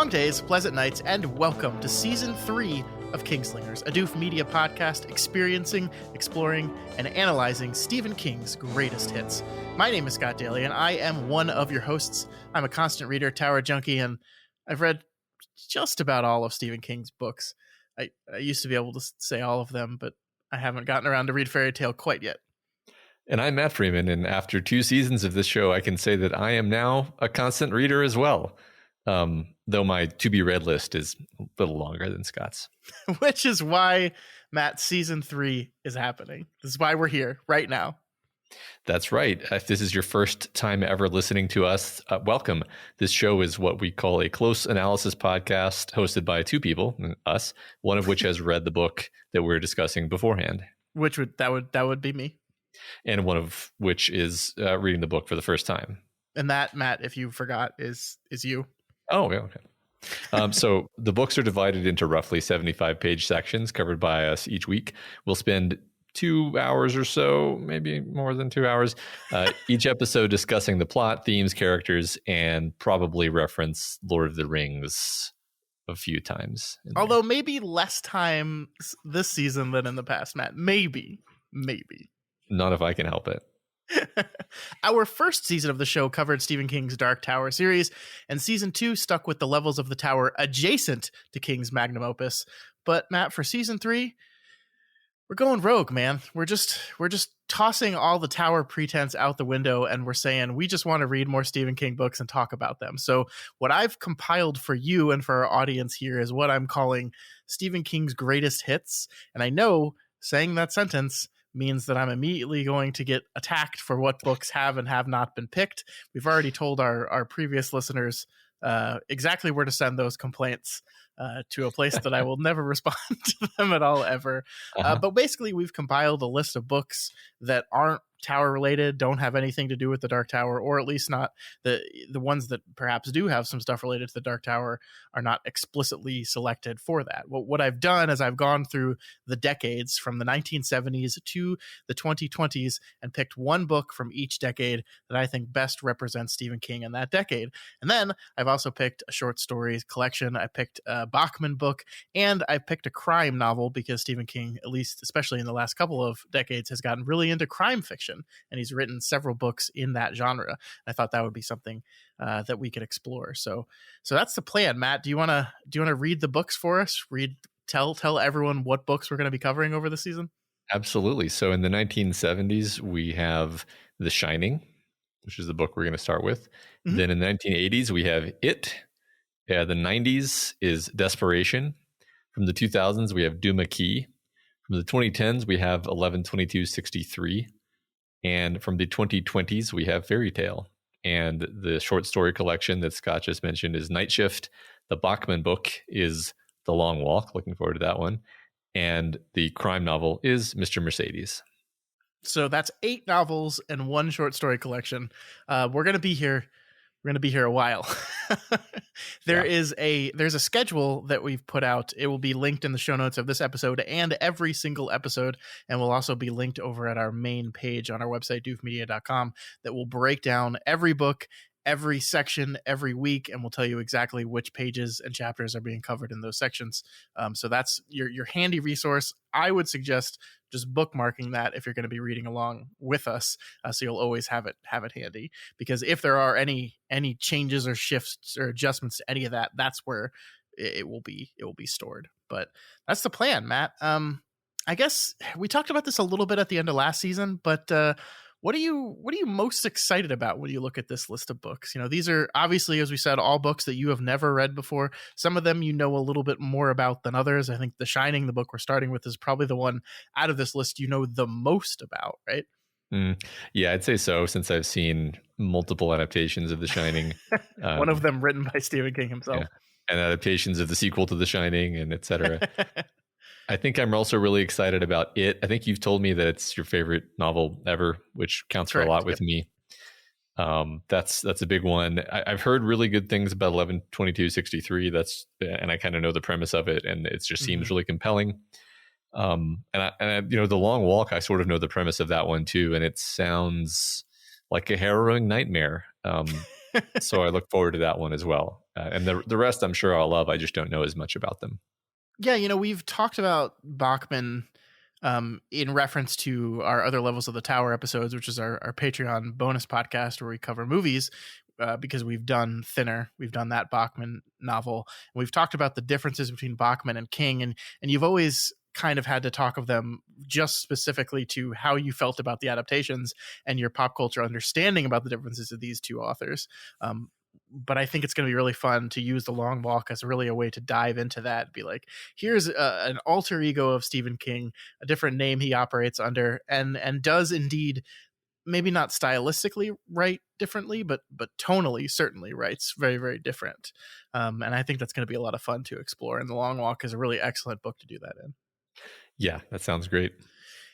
Long days, pleasant nights, and welcome to Season 3 of Kingslingers, a Doof Media podcast experiencing, exploring, and analyzing Stephen King's greatest hits. My name is Scott Daly, and I am one of your hosts. I'm a constant reader, tower junkie, and I've read just about all of Stephen King's books. I used to be able to say all of them, but I haven't gotten around to read Fairy Tale quite yet. And I'm Matt Freeman, and after 2 seasons of this show, I can say that I am now a constant reader as well. Though my to-be-read list is a little longer than Scott's. Which is why, Matt, Season 3 is happening. This is why we're here right now. That's right. If this is your first time ever listening to us, welcome. This show is what we call a close analysis podcast hosted by 2 people, us, one of which has read the book that we're discussing beforehand. That would be me. And one of which is reading the book for the first time. And that, Matt, if you forgot, is you. Oh, yeah, okay. So the books are divided into roughly 75-page sections covered by us each week. We'll spend 2 hours or so, maybe more than 2 hours, each episode discussing the plot, themes, characters, and probably reference Lord of the Rings a few times. Although maybe less time this season than in the past, Matt. Maybe. Not if I can help it. Our first season of the show covered Stephen King's Dark Tower series, and season 2 stuck with the levels of the tower adjacent to King's magnum opus. But Matt, for season 3, we're going rogue, man. We're just tossing all the tower pretense out the window, and we're saying we just want to read more Stephen King books and talk about them. So what I've compiled for you and for our audience here is what I'm calling Stephen King's greatest hits. And I know saying that sentence means that I'm immediately going to get attacked for what books have and have not been picked. We've already told our previous listeners exactly where to send those complaints to a place that I will never respond to them at all ever. But basically, we've compiled a list of books that aren't tower related, don't have anything to do with the Dark Tower, or at least not the ones that perhaps do have some stuff related to the Dark Tower are not explicitly selected for that. Well, what I've done is I've gone through the decades from the 1970s to the 2020s and picked one book from each decade that I think best represents Stephen King in that decade. And then I've also picked a short stories collection. I picked a Bachman book, and I picked a crime novel because Stephen King, at least especially in the last couple of decades, has gotten really into crime fiction. And he's written several books in that genre. I thought that would be something that we could explore. So that's the plan. Matt, do you want to read the books for us? Tell everyone what books we're going to be covering over the season. Absolutely. So in the 1970s, we have The Shining, which is the book we're going to start with. Mm-hmm. Then in the 1980s, we have It. The 90s is Desperation. From the 2000s, we have Duma Key. From the 2010s, we have 11/22/63. And from the 2020s, we have Fairy Tale. And the short story collection that Scott just mentioned is Night Shift. The Bachman book is The Long Walk. Looking forward to that one. And the crime novel is Mr. Mercedes. So that's 8 novels and 1 short story collection. We're going to be here. We're going to be here a while. There's a schedule that we've put out. It will be linked in the show notes of this episode and every single episode, and will also be linked over at our main page on our website, doofmedia.com, that will break down every book, every section, every week, and we'll tell you exactly which pages and chapters are being covered in those sections. So that's your handy resource. I would suggest just bookmarking that if you're going to be reading along with us, so you'll always have it handy. Because if there are any changes or shifts or adjustments to any of that, that's where it will be stored. But that's the plan, Matt. I guess we talked about this a little bit at the end of last season, but what are you most excited about when you look at this list of books? You know, these are obviously, as we said, all books that you have never read before. Some of them you know a little bit more about than others. I think The Shining, the book we're starting with, is probably the one out of this list you know the most about, right? Yeah, I'd say so, since I've seen multiple adaptations of The Shining. One of them written by Stephen King himself. Yeah. And adaptations of the sequel to The Shining, and et cetera. I think I'm also really excited about It. I think you've told me that it's your favorite novel ever, which counts for a lot with me. That's a big one. I've heard really good things about 11/22/63. And I kind of know the premise of it, and it just seems really compelling. And I, The Long Walk, I sort of know the premise of that one too, and it sounds like a harrowing nightmare. So I look forward to that one as well. And the rest I'm sure I'll love. I just don't know as much about them. Yeah, we've talked about Bachman in reference to our other Levels of the Tower episodes, which is our Patreon bonus podcast where we cover movies, because we've done Thinner, we've done that Bachman novel, and we've talked about the differences between Bachman and King, and you've always kind of had to talk of them just specifically to how you felt about the adaptations and your pop culture understanding about the differences of these two authors. But I think it's going to be really fun to use The Long Walk as really a way to dive into that. Be like, here's an alter ego of Stephen King, a different name he operates under, and does indeed, maybe not stylistically write differently, but tonally certainly writes very, very different. And I think that's going to be a lot of fun to explore. And The Long Walk is a really excellent book to do that in. Yeah, that sounds great.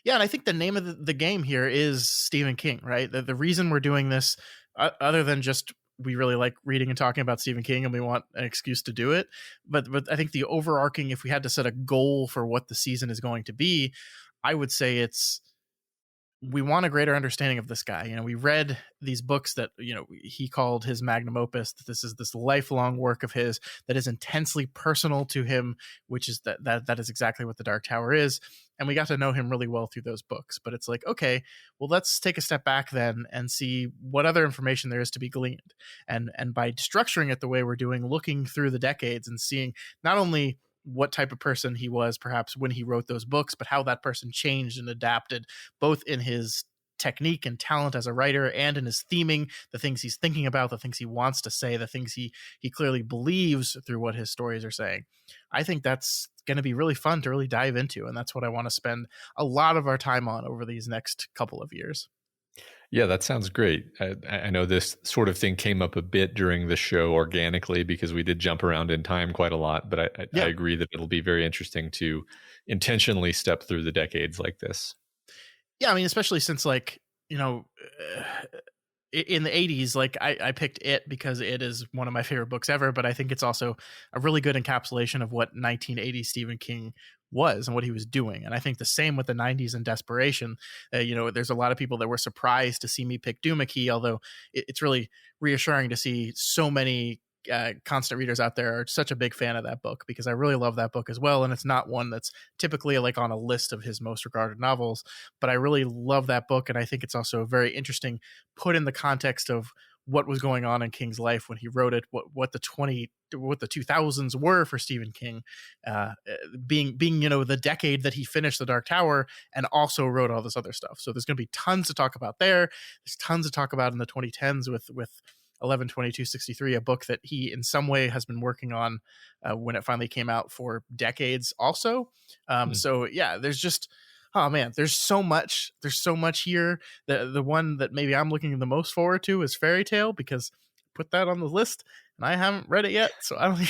Yeah, and I think the name of the game here is Stephen King, right? The reason we're doing this, other than just we really like reading and talking about Stephen King and we want an excuse to do it, but I think the overarching, if we had to set a goal for what the season is going to be, I would say it's, we want a greater understanding of this guy. We read these books that, he called his magnum opus, that this is this lifelong work of his that is intensely personal to him, which is that is exactly what The Dark Tower is. And we got to know him really well through those books. But it's like, okay, well, let's take a step back then and see what other information there is to be gleaned. And by structuring it the way we're doing, looking through the decades and seeing not only what type of person he was perhaps when he wrote those books, but how that person changed and adapted, both in his technique and talent as a writer and in his theming, the things he's thinking about, the things he wants to say, the things he clearly believes through what his stories are saying. I think that's going to be really fun to really dive into. And that's what I want to spend a lot of our time on over these next couple of years. Yeah, that sounds great. I know this sort of thing came up a bit during the show organically because we did jump around in time quite a lot, but I agree that it'll be very interesting to intentionally step through the decades like this. Yeah, I mean, especially since in the 80s, like I picked It because it is one of my favorite books ever, but I think it's also a really good encapsulation of what 1980 Stephen King was and what he was doing. And I think the same with the 90s and Desperation. There's a lot of people that were surprised to see me pick Doohickey, although it's really reassuring to see so many constant readers out there are such a big fan of that book, because I really love that book as well. And it's not one that's typically like on a list of his most regarded novels, but I really love that book. And I think it's also very interesting put in the context of what was going on in King's life when he wrote it, what the 2000s were for Stephen King, being the decade that he finished The Dark Tower and also wrote all this other stuff. So there's going to be tons to talk about there. There's tons to talk about in the 2010s with 11/22/63, a book that he in some way has been working on when it finally came out for decades also. So yeah, there's just, oh man, there's so much here. The one that maybe I'm looking the most forward to is Fairy Tale, because I put that on the list and I haven't read it yet, so I don't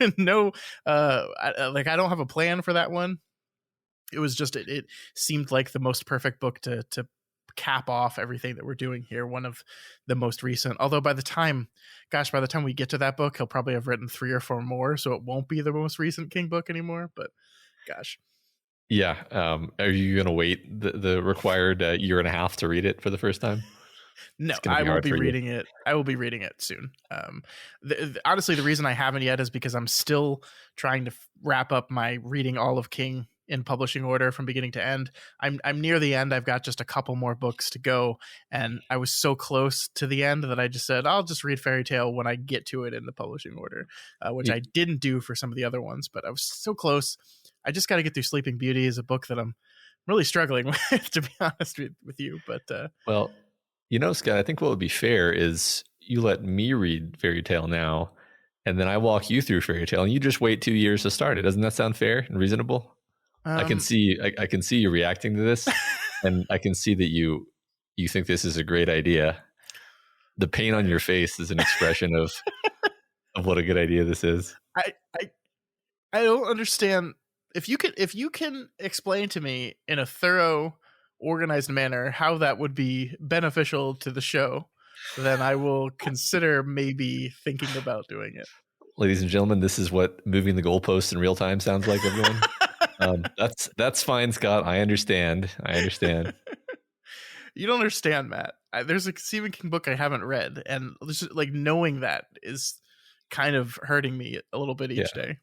even know. I don't have a plan for that one. It was just it seemed like the most perfect book to cap off everything that we're doing here. One of the most recent, although by the time we get to that book, he'll probably have written 3 or 4 more, so it won't be the most recent King book anymore. But gosh. Yeah. Are you going to wait the required year and a half to read it for the first time? No, I will be reading it. I will be reading it soon. Honestly, the reason I haven't yet is because I'm still trying to wrap up my reading all of King in publishing order from beginning to end. I'm near the end. I've got just a couple more books to go, and I was so close to the end that I just said I'll just read Fairy Tale when I get to it in the publishing order, which I didn't do for some of the other ones, but I was so close. I just got to get through Sleeping Beauty, is a book that I'm really struggling with, to be honest with you. But well, Scott, I think what would be fair is you let me read Fairy Tale now, and then I walk you through Fairy Tale, and you just wait 2 years to start it. Doesn't that sound fair and reasonable? I can see you reacting to this, and I can see that you think this is a great idea. The pain on your face is an expression of what a good idea this is. I don't understand. If you can explain to me in a thorough, organized manner how that would be beneficial to the show, then I will consider maybe thinking about doing it. Ladies and gentlemen, this is what moving the goalposts in real time sounds like, everyone. That's fine, Scott. I understand. You don't understand, Matt. there's a Stephen King book I haven't read, and just like knowing that is kind of hurting me a little bit each day.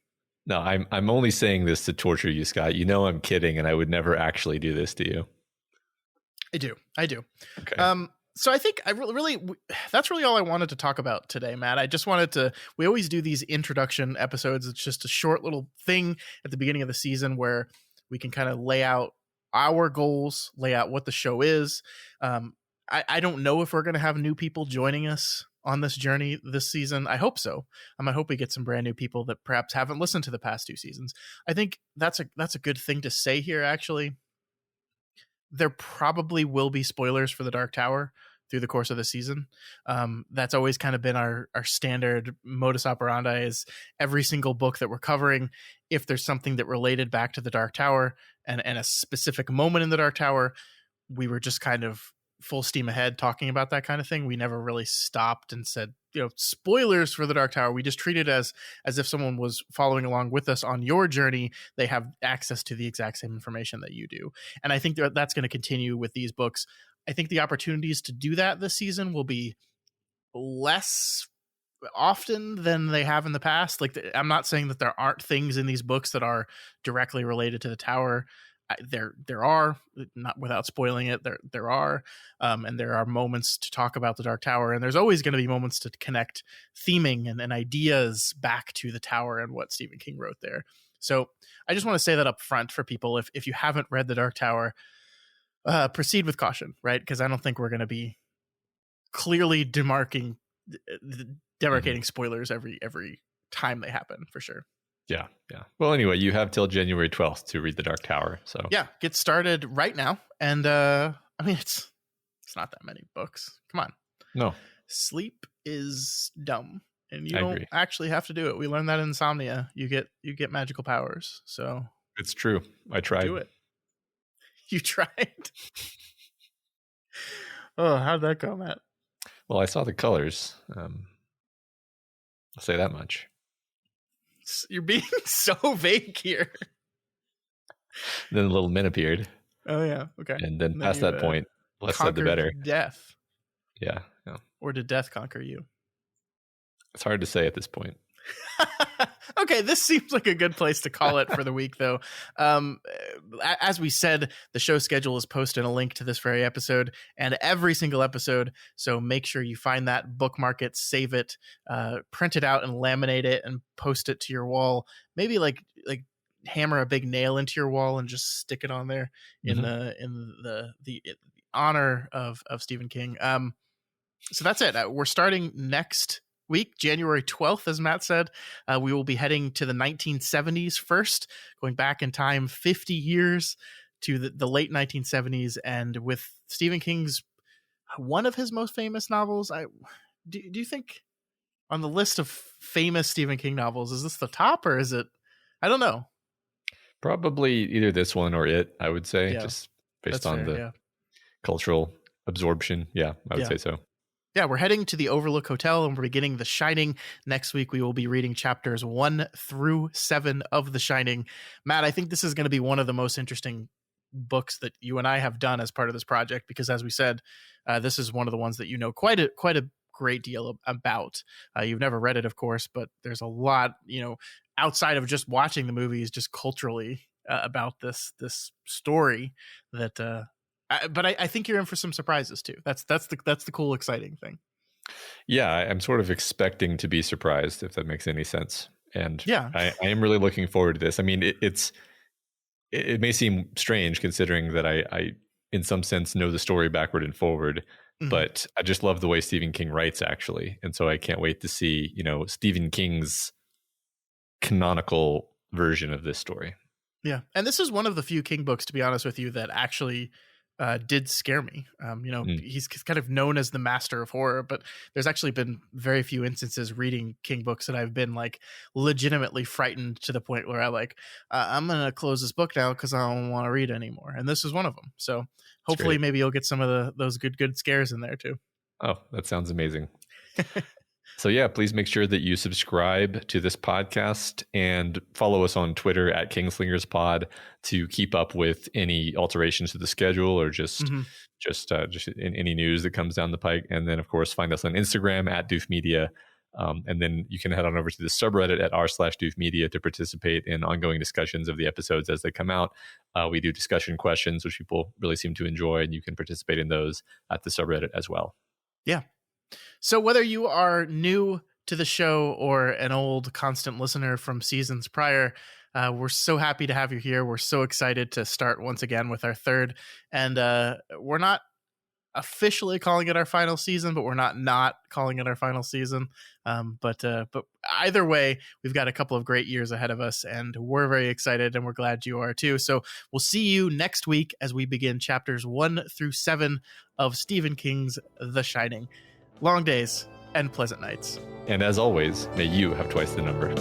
No, I'm only saying this to torture you, Scott. You know I'm kidding, and I would never actually do this to you. I do. Okay. So I think that's really all I wanted to talk about today, Matt. I just wanted to. We always do these introduction episodes. It's just a short little thing at the beginning of the season where we can kind of lay out our goals, lay out what the show is. I don't know if we're going to have new people joining us on this journey this season. I hope so. I hope we get some brand new people that perhaps haven't listened to the past 2 seasons. I think that's a good thing to say here, actually. There probably will be spoilers for the Dark Tower through the course of the season. That's always kind of been our standard modus operandi, is every single book that we're covering, if there's something that related back to the Dark Tower and a specific moment in the Dark Tower, we were just kind of full steam ahead talking about that kind of thing. We never really stopped and said, spoilers for the Dark Tower. We just treat it as if someone was following along with us on your journey. They have access to the exact same information that you do. And I think that's going to continue with these books. I think the opportunities to do that this season will be less often than they have in the past. Like, I'm not saying that there aren't things in these books that are directly related to the tower. There are, not without spoiling it, there are, and there are moments to talk about the Dark Tower, and there's always going to be moments to connect theming and ideas back to the tower and what Stephen King wrote there. So I just want to say that up front for people. If you haven't read the Dark Tower, proceed with caution, right? Because I don't think we're going to be clearly demarcating spoilers every time they happen, for sure. Yeah. Well, anyway, you have till January 12th to read the Dark Tower. So yeah, get started right now. And it's not that many books. Come on. No. Sleep is dumb, and you don't actually have to do it. We learned that in Insomnia. You get magical powers. So it's true. I tried. Do it. You tried? Oh, how'd that go, Matt? Well, I saw the colors. I'll say that much. You're being so vague here. Then a little men appeared. Oh yeah, okay. And then past that point, less said the better. Death. Yeah. Or did death conquer you? It's hard to say at this point. Okay, this seems like a good place to call it for the week, though. As we said, the show schedule is posted in a link to this very episode and every single episode. So make sure you find that, bookmark it, save it, print it out and laminate it and post it to your wall. Maybe like hammer a big nail into your wall and just stick it on there in the honor of Stephen King. So that's it. We're starting next week, January 12th, as Matt said. We will be heading to the 1970s first, going back in time 50 years to the late 1970s, and with Stephen King's one of his most famous novels. Do you think on the list of famous Stephen King novels, is this the top, or is it? I don't know. Probably either this one or it, I would say, just based on the cultural absorption. Yeah, I would say so. Yeah, we're heading to the Overlook Hotel and we're beginning The Shining. Next week, we will be reading chapters 1 through 7 of The Shining. Matt, I think this is going to be one of the most interesting books that you and I have done as part of this project, because as we said, this is one of the ones that you know quite a great deal about. You've never read it, of course, but there's a lot, outside of just watching the movies, just culturally about this story that but I think you're in for some surprises too. That's the cool, exciting thing. Yeah, I'm sort of expecting to be surprised, if that makes any sense. And yeah, I am really looking forward to this. I mean, it may seem strange considering that I in some sense know the story backward and forward, but I just love the way Stephen King writes, actually. And so I can't wait to see, Stephen King's canonical version of this story. Yeah. And this is one of the few King books, to be honest with you, that actually did scare me. He's kind of known as the master of horror, but there's actually been very few instances reading King books that I've been like legitimately frightened to the point where I'm going to close this book now because I don't want to read anymore. And this is one of them. So hopefully maybe you'll get some of those good scares in there too. Oh, that sounds amazing. So yeah, please make sure that you subscribe to this podcast and follow us on Twitter at kingslingerspod to keep up with any alterations to the schedule or just in any news that comes down the pike. And then of course, find us on Instagram at Doof Media. And then you can head on over to the subreddit at r/Doof Media to participate in ongoing discussions of the episodes as they come out. We do discussion questions, which people really seem to enjoy, and you can participate in those at the subreddit as well. Yeah. So whether you are new to the show or an old constant listener from seasons prior, we're so happy to have you here. We're so excited to start once again with our third. And we're not officially calling it our final season, but we're not calling it our final season. But either way, we've got a couple of great years ahead of us, and we're very excited, and we're glad you are too. So we'll see you next week as we begin chapters 1 through 7 of Stephen King's The Shining. Long days and pleasant nights. And as always, may you have twice the number.